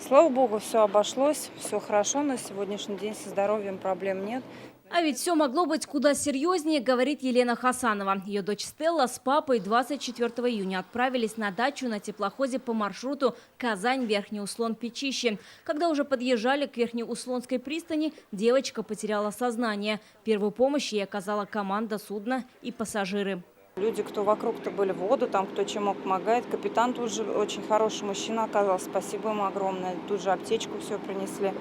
Слава богу, все обошлось, все хорошо на сегодняшний день, со здоровьем проблем нет. А ведь все могло быть куда серьезнее, говорит Елена Хасанова. Ее дочь Стелла с папой 24 июня отправились на дачу на теплоходе по маршруту Казань-Верхний Услон-Печище. Когда уже подъезжали к Верхнеуслонской пристани, девочка потеряла сознание. Первую помощь ей оказала команда судна и пассажиры. Люди, кто вокруг-то были в воду, там кто чем мог, помогает. Капитан тут же очень хороший мужчина оказался, спасибо ему огромное. Тут же аптечку все принесли.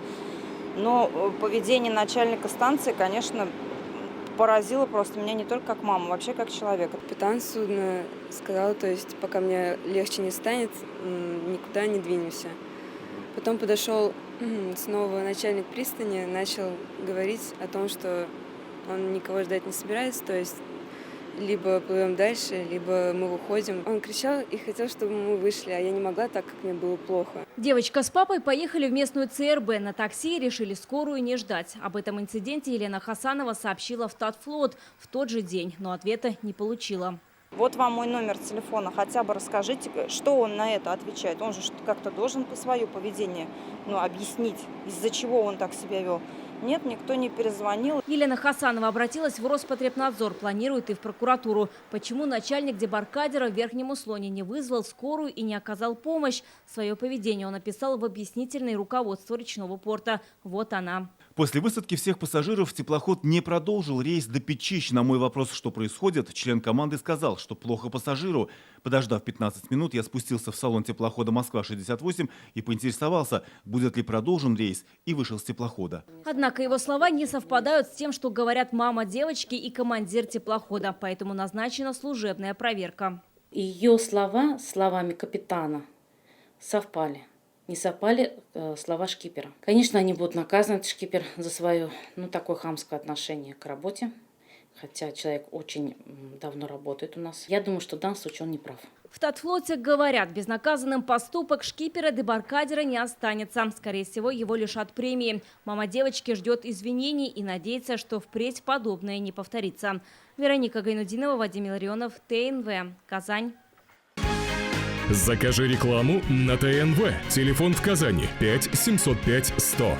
Но поведение начальника станции, конечно, поразило просто меня не только как маму, вообще как человека. Капитан судна сказал, то есть пока мне легче не станет, никуда не двинемся. Потом подошел снова начальник пристани, начал говорить о том, что он никого ждать не собирается, то есть либо плывем дальше, либо мы выходим. Он кричал и хотел, чтобы мы вышли, а я не могла, так как мне было плохо. Девочка с папой поехали в местную ЦРБ. На такси решили скорую не ждать. Об этом инциденте Елена Хасанова сообщила в Татфлот в тот же день, но ответа не получила. Вот вам мой номер телефона, хотя бы расскажите, что он на это отвечает. Он же как-то должен по свое поведение объяснить, из-за чего он так себя вел. Нет, никто не перезвонил. Елена Хасанова обратилась в Роспотребнадзор, планирует и в прокуратуру. Почему начальник дебаркадера в Верхнем Услоне не вызвал скорую и не оказал помощь? Свое поведение он описал в объяснительной руководству речного порта. Вот она. После высадки всех пассажиров теплоход не продолжил рейс до Печищ. На мой вопрос, что происходит, член команды сказал, что плохо пассажиру. Подождав 15 минут, я спустился в салон теплохода «Москва-68» и поинтересовался, будет ли продолжен рейс, и вышел с теплохода. Однако его слова не совпадают с тем, что говорят мама девочки и командир теплохода, поэтому назначена служебная проверка. Ее слова с словами капитана совпали. Не совпали слова шкипера. Конечно, они будут наказаны, шкипер, за свое такое хамское отношение к работе. Хотя человек очень давно работает у нас. Я думаю, что в данном случае он не прав. В Татфлоте говорят, безнаказанным поступок шкипера дебаркадера не останется. Скорее всего, его лишат премии. Мама девочки ждет извинений и надеется, что впредь подобное не повторится. Вероника Гайнудинова, Вадим Илларионов, ТНВ, Казань. Закажи рекламу на ТНВ. Телефон в Казани 5 705 100.